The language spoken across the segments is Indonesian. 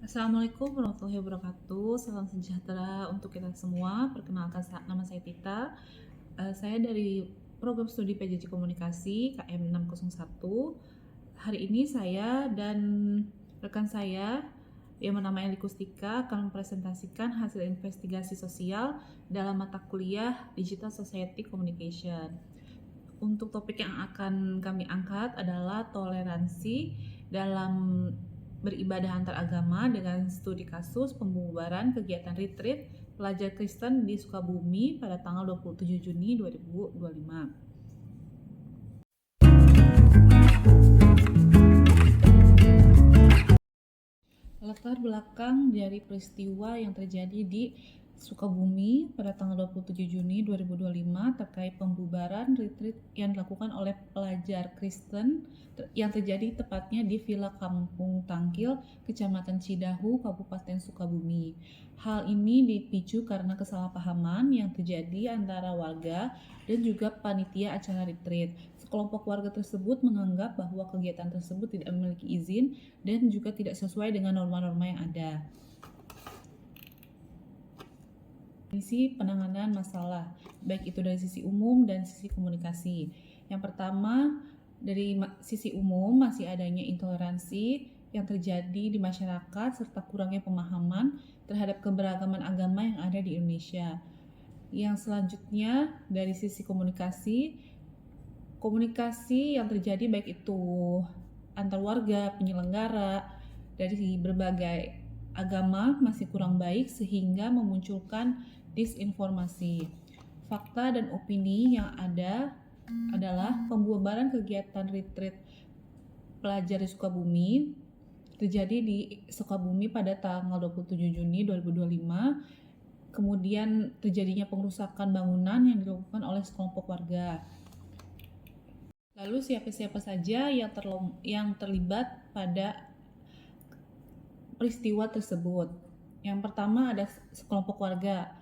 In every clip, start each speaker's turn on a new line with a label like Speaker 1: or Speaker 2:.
Speaker 1: Assalamualaikum warahmatullahi wabarakatuh. Salam sejahtera untuk kita semua. Perkenalkan, nama saya Tita. Saya dari program studi PJJ Komunikasi KM 601. Hari ini saya dan rekan saya yang bernama Eli Kustika akan mempresentasikan hasil investigasi sosial dalam mata kuliah Digital Society Communication. Untuk topik yang akan kami angkat adalah toleransi dalam beribadah antar agama dengan studi kasus pembubaran kegiatan retreat pelajar Kristen di Sukabumi pada tanggal 27 Juni 2025. Latar belakang dari peristiwa yang terjadi di Sukabumi pada tanggal 27 Juni 2025 terkait pembubaran retreat yang dilakukan oleh pelajar Kristen yang terjadi tepatnya di Villa Kampung Tangkil, Kecamatan Cidahu, Kabupaten Sukabumi. Hal ini dipicu karena kesalahpahaman yang terjadi antara warga dan juga panitia acara retreat. Sekelompok warga tersebut menganggap bahwa kegiatan tersebut tidak memiliki izin dan juga tidak sesuai dengan norma-norma yang ada. Sisi penanganan masalah, baik itu dari sisi umum dan sisi komunikasi. Yang pertama, dari sisi umum masih adanya intoleransi yang terjadi di masyarakat serta kurangnya pemahaman terhadap keberagaman agama yang ada di Indonesia. Yang selanjutnya dari sisi komunikasi yang terjadi baik itu antar warga, penyelenggara dari berbagai agama masih kurang baik sehingga memunculkan disinformasi. Fakta dan opini yang ada adalah pembubaran kegiatan retreat pelajar di Sukabumi terjadi di Sukabumi pada tanggal 27 Juni 2025. Kemudian terjadinya pengrusakan bangunan yang dilakukan oleh sekelompok warga. Lalu siapa-siapa saja yang terlibat pada peristiwa tersebut? Yang pertama ada sekelompok warga.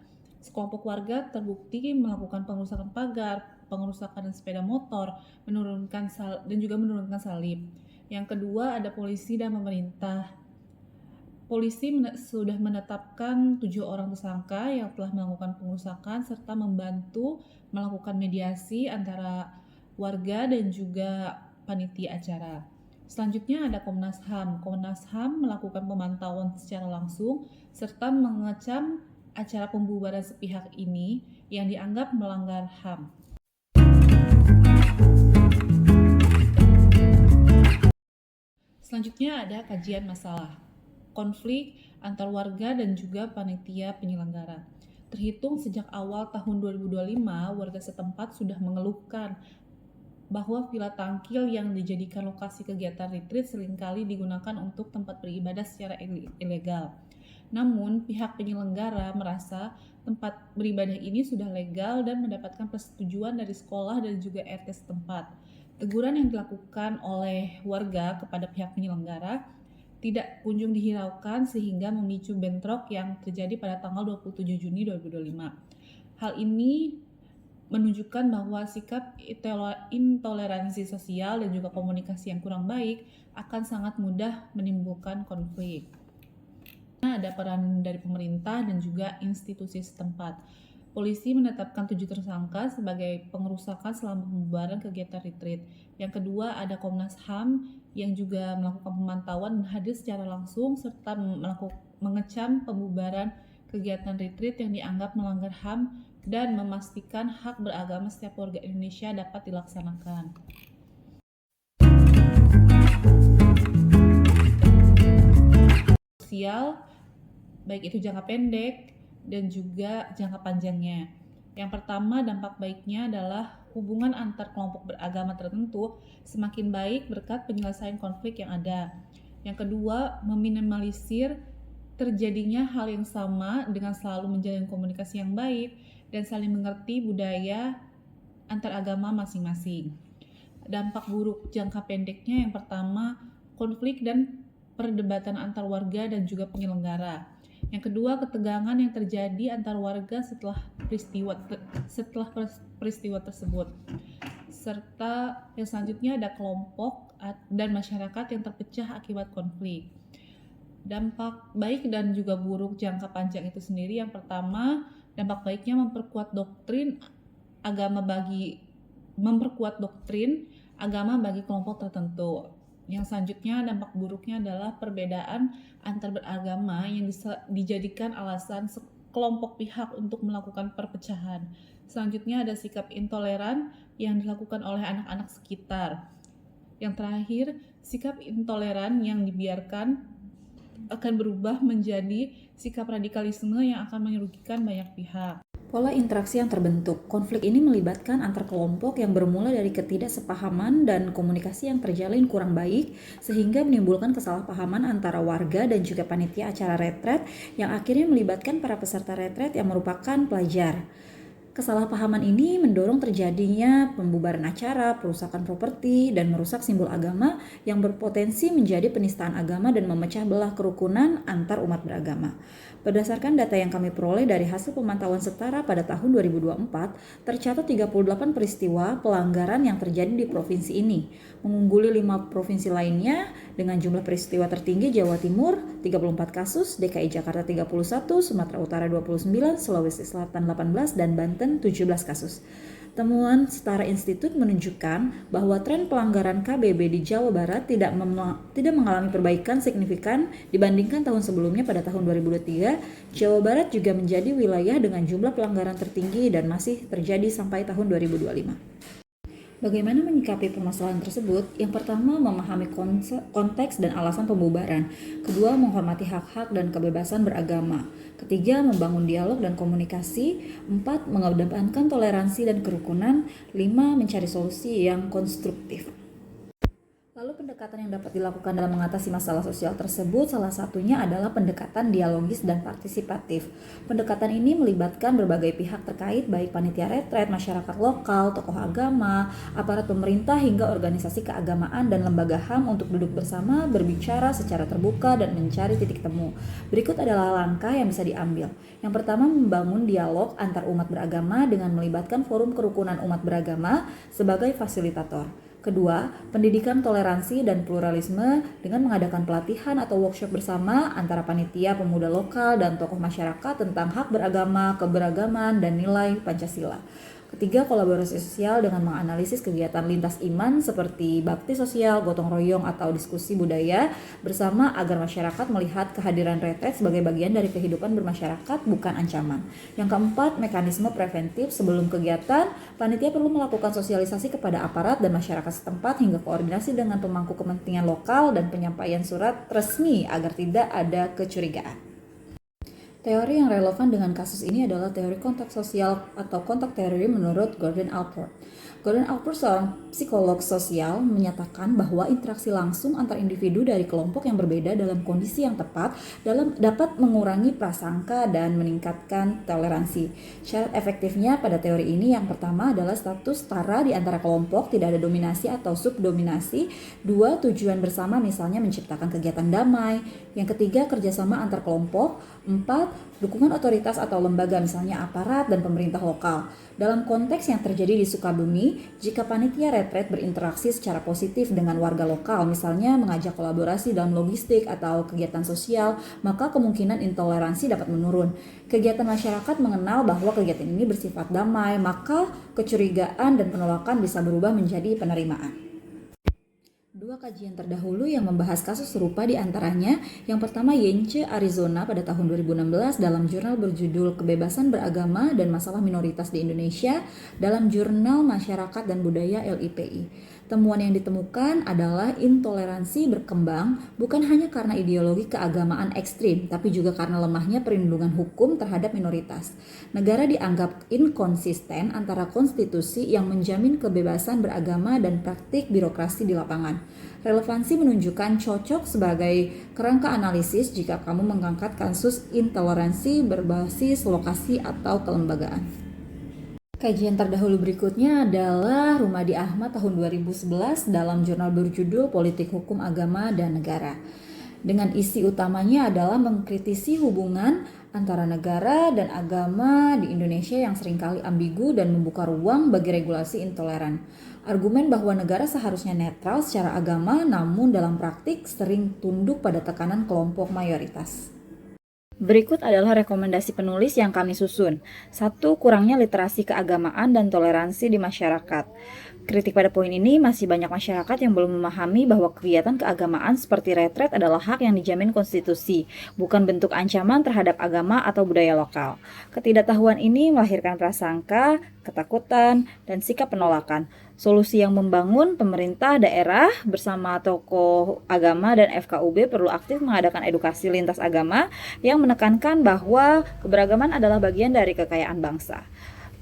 Speaker 1: Sekelompok warga terbukti melakukan pengrusakan pagar, pengerusakan sepeda motor, dan juga menurunkan salib. Yang kedua ada polisi dan pemerintah. Polisi sudah menetapkan 7 orang tersangka yang telah melakukan pengerusakan serta membantu melakukan mediasi antara warga dan juga panitia acara. Selanjutnya ada Komnas HAM. Komnas HAM melakukan pemantauan secara langsung serta mengecam acara pembubaran sepihak ini yang dianggap melanggar HAM. Selanjutnya ada kajian masalah, konflik antar warga dan juga panitia penyelenggara. Terhitung sejak awal tahun 2025, warga setempat sudah mengeluhkan bahwa Villa Tangkil yang dijadikan lokasi kegiatan retreat seringkali digunakan untuk tempat beribadah secara ilegal. Namun, pihak penyelenggara merasa tempat beribadah ini sudah legal dan mendapatkan persetujuan dari sekolah dan juga RT setempat. Teguran yang dilakukan oleh warga kepada pihak penyelenggara tidak kunjung dihiraukan sehingga memicu bentrok yang terjadi pada tanggal 27 Juni 2025. Hal ini menunjukkan bahwa sikap intoleransi sosial dan juga komunikasi yang kurang baik akan sangat mudah menimbulkan konflik. Ada peran dari pemerintah dan juga institusi setempat. Polisi menetapkan 7 tersangka sebagai pengerusakan selama pembubaran kegiatan retreat. Yang kedua ada Komnas HAM yang juga melakukan pemantauan dan hadir secara langsung serta mengecam pembubaran kegiatan retreat yang dianggap melanggar HAM dan memastikan hak beragama setiap warga Indonesia dapat dilaksanakan. Sosial, baik itu jangka pendek dan juga jangka panjangnya. Yang pertama, dampak baiknya adalah hubungan antar kelompok beragama tertentu semakin baik berkat penyelesaian konflik yang ada. Yang kedua, meminimalisir terjadinya hal yang sama dengan selalu menjalin komunikasi yang baik dan saling mengerti budaya antar agama masing-masing. Dampak buruk jangka pendeknya yang pertama, konflik dan perdebatan antar warga dan juga penyelenggara. Yang kedua, ketegangan yang terjadi antar warga setelah peristiwa tersebut. Serta yang selanjutnya ada kelompok dan masyarakat yang terpecah akibat konflik. Dampak baik dan juga buruk jangka panjang itu sendiri, yang pertama, dampak baiknya memperkuat doktrin agama bagi kelompok tertentu. Yang selanjutnya, dampak buruknya adalah perbedaan antar beragama yang dijadikan alasan kelompok pihak untuk melakukan perpecahan. Selanjutnya ada sikap intoleran yang dilakukan oleh anak-anak sekitar. Yang terakhir, sikap intoleran yang dibiarkan akan berubah menjadi sikap radikalisme yang akan merugikan banyak pihak.
Speaker 2: Pola interaksi yang terbentuk. Konflik ini melibatkan antar kelompok yang bermula dari ketidaksepahaman dan komunikasi yang terjalin kurang baik, sehingga menimbulkan kesalahpahaman antara warga dan juga panitia acara retret yang akhirnya melibatkan para peserta retret yang merupakan pelajar. Kesalahpahaman ini mendorong terjadinya pembubaran acara, perusakan properti, dan merusak simbol agama yang berpotensi menjadi penistaan agama dan memecah belah kerukunan antar umat beragama. Berdasarkan data yang kami peroleh dari hasil pemantauan setara pada tahun 2024, tercatat 38 peristiwa pelanggaran yang terjadi di provinsi ini, mengungguli 5 provinsi lainnya dengan jumlah peristiwa tertinggi Jawa Timur 34 kasus, DKI Jakarta 31, Sumatera Utara 29, Sulawesi Selatan 18, dan Banten 17 kasus. Temuan Setara Institut menunjukkan bahwa tren pelanggaran KBB di Jawa Barat tidak mengalami perbaikan signifikan dibandingkan tahun sebelumnya. Pada tahun 2023, Jawa Barat juga menjadi wilayah dengan jumlah pelanggaran tertinggi dan masih terjadi sampai tahun 2025. Bagaimana menyikapi permasalahan tersebut? Yang pertama, memahami konteks dan alasan pembubaran. Kedua, menghormati hak-hak dan kebebasan beragama. Ketiga, membangun dialog dan komunikasi. 4, mengedepankan toleransi dan kerukunan. 5, mencari solusi yang konstruktif. Lalu pendekatan yang dapat dilakukan dalam mengatasi masalah sosial tersebut salah satunya adalah pendekatan dialogis dan partisipatif. Pendekatan ini melibatkan berbagai pihak terkait baik panitia retret, masyarakat lokal, tokoh agama, aparat pemerintah hingga organisasi keagamaan dan lembaga HAM untuk duduk bersama, berbicara secara terbuka dan mencari titik temu. Berikut adalah langkah yang bisa diambil. Yang pertama, membangun dialog antar umat beragama dengan melibatkan forum kerukunan umat beragama sebagai fasilitator. Kedua, pendidikan toleransi dan pluralisme dengan mengadakan pelatihan atau workshop bersama antara panitia pemuda lokal dan tokoh masyarakat tentang hak beragama, keberagaman, dan nilai Pancasila. Ketiga, kolaborasi sosial dengan menganalisis kegiatan lintas iman seperti bakti sosial, gotong royong, atau diskusi budaya bersama agar masyarakat melihat kehadiran retret sebagai bagian dari kehidupan bermasyarakat, bukan ancaman. Yang keempat, mekanisme preventif sebelum kegiatan. Panitia perlu melakukan sosialisasi kepada aparat dan masyarakat setempat hingga koordinasi dengan pemangku kepentingan lokal dan penyampaian surat resmi agar tidak ada kecurigaan. Teori yang relevan dengan kasus ini adalah teori kontak sosial atau kontak teori menurut Gordon Allport. Gordon Allport, seorang psikolog sosial, menyatakan bahwa interaksi langsung antar individu dari kelompok yang berbeda dalam kondisi yang tepat dapat mengurangi prasangka dan meningkatkan toleransi. Syarat efektifnya pada teori ini yang pertama adalah status setara di antara kelompok, tidak ada dominasi atau subdominasi. 2, tujuan bersama misalnya menciptakan kegiatan damai. Yang ketiga, kerjasama antar kelompok. 4, dukungan otoritas atau lembaga misalnya aparat dan pemerintah lokal. Dalam konteks yang terjadi di Sukabumi, jika panitia retret berinteraksi secara positif dengan warga lokal, misalnya mengajak kolaborasi dalam logistik atau kegiatan sosial, maka kemungkinan intoleransi dapat menurun. Kegiatan masyarakat mengenal bahwa kegiatan ini bersifat damai, maka kecurigaan dan penolakan bisa berubah menjadi penerimaan. 2 kajian terdahulu yang membahas kasus serupa diantaranya, yang pertama Yence, Arizona pada tahun 2016 dalam jurnal berjudul Kebebasan Beragama dan Masalah Minoritas di Indonesia dalam Jurnal Masyarakat dan Budaya LIPI. Temuan yang ditemukan adalah intoleransi berkembang bukan hanya karena ideologi keagamaan ekstrim, tapi juga karena lemahnya perlindungan hukum terhadap minoritas. Negara dianggap inkonsisten antara konstitusi yang menjamin kebebasan beragama dan praktik birokrasi di lapangan. Relevansi menunjukkan cocok sebagai kerangka analisis jika kamu mengangkat kasus intoleransi berbasis lokasi atau kelembagaan. Kajian terdahulu berikutnya adalah Rumadi Ahmad tahun 2011 dalam jurnal berjudul Politik Hukum Agama dan Negara. Dengan isi utamanya adalah mengkritisi hubungan antara negara dan agama di Indonesia yang seringkali ambigu dan membuka ruang bagi regulasi intoleran. Argumen bahwa negara seharusnya netral secara agama, namun dalam praktik sering tunduk pada tekanan kelompok mayoritas. Berikut adalah rekomendasi penulis yang kami susun. 1. Kurangnya literasi keagamaan dan toleransi di masyarakat. Kritik pada poin ini, masih banyak masyarakat yang belum memahami bahwa kegiatan keagamaan seperti retret adalah hak yang dijamin konstitusi, bukan bentuk ancaman terhadap agama atau budaya lokal. Ketidaktahuan ini melahirkan prasangka, ketakutan, dan sikap penolakan. Solusi yang membangun, pemerintah daerah bersama tokoh agama dan FKUB perlu aktif mengadakan edukasi lintas agama yang menekankan bahwa keberagaman adalah bagian dari kekayaan bangsa.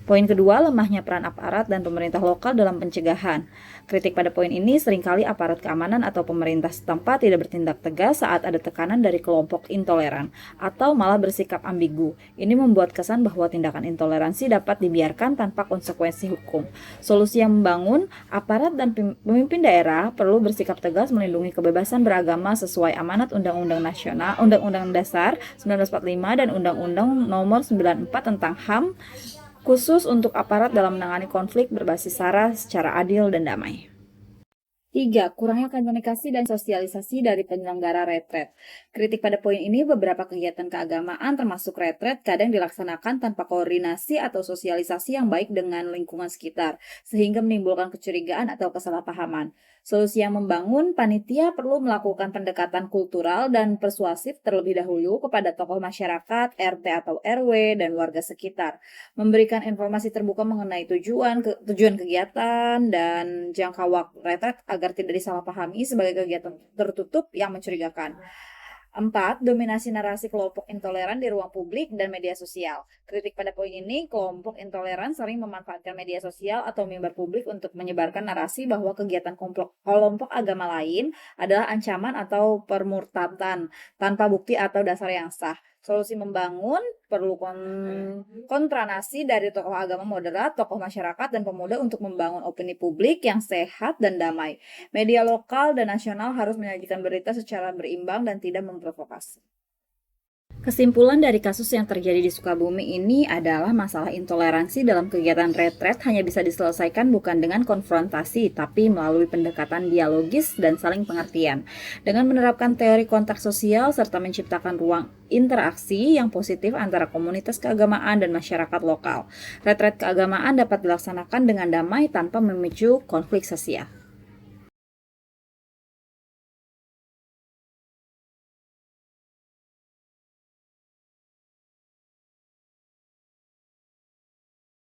Speaker 2: Poin kedua, lemahnya peran aparat dan pemerintah lokal dalam pencegahan. Kritik pada poin ini, seringkali aparat keamanan atau pemerintah setempat tidak bertindak tegas saat ada tekanan dari kelompok intoleran, atau malah bersikap ambigu. Ini membuat kesan bahwa tindakan intoleransi dapat dibiarkan tanpa konsekuensi hukum. Solusi yang membangun, aparat dan pemimpin daerah perlu bersikap tegas melindungi kebebasan beragama sesuai amanat Undang-Undang Nasional, Undang-Undang Dasar 1945 dan Undang-Undang Nomor 94 tentang HAM, khusus untuk aparat dalam menangani konflik berbasis SARA secara adil dan damai. 3. Kurangnya komunikasi dan sosialisasi dari penyelenggara retret. Kritik pada poin ini, beberapa kegiatan keagamaan termasuk retret kadang dilaksanakan tanpa koordinasi atau sosialisasi yang baik dengan lingkungan sekitar, sehingga menimbulkan kecurigaan atau kesalahpahaman. Solusi yang membangun, panitia perlu melakukan pendekatan kultural dan persuasif terlebih dahulu kepada tokoh masyarakat, RT atau RW, dan warga sekitar. Memberikan informasi terbuka mengenai tujuan kegiatan dan jangka waktu retret agar tidak disalahpahami sebagai kegiatan tertutup yang mencurigakan. 4. Dominasi narasi kelompok intoleran di ruang publik dan media sosial. Kritik pada poin ini, kelompok intoleran sering memanfaatkan media sosial atau mimbar publik untuk menyebarkan narasi bahwa kegiatan kelompok agama lain adalah ancaman atau permurtadan tanpa bukti atau dasar yang sah. Solusi membangun perlu kontranasi dari tokoh agama moderat, tokoh masyarakat, dan pemuda untuk membangun opini publik yang sehat dan damai. Media lokal dan nasional harus menyajikan berita secara berimbang dan tidak memprovokasi. Kesimpulan dari kasus yang terjadi di Sukabumi ini adalah masalah intoleransi dalam kegiatan retret hanya bisa diselesaikan bukan dengan konfrontasi, tapi melalui pendekatan dialogis dan saling pengertian. Dengan menerapkan teori kontak sosial serta menciptakan ruang interaksi yang positif antara komunitas keagamaan dan masyarakat lokal, retret keagamaan dapat dilaksanakan dengan damai tanpa memicu konflik sosial.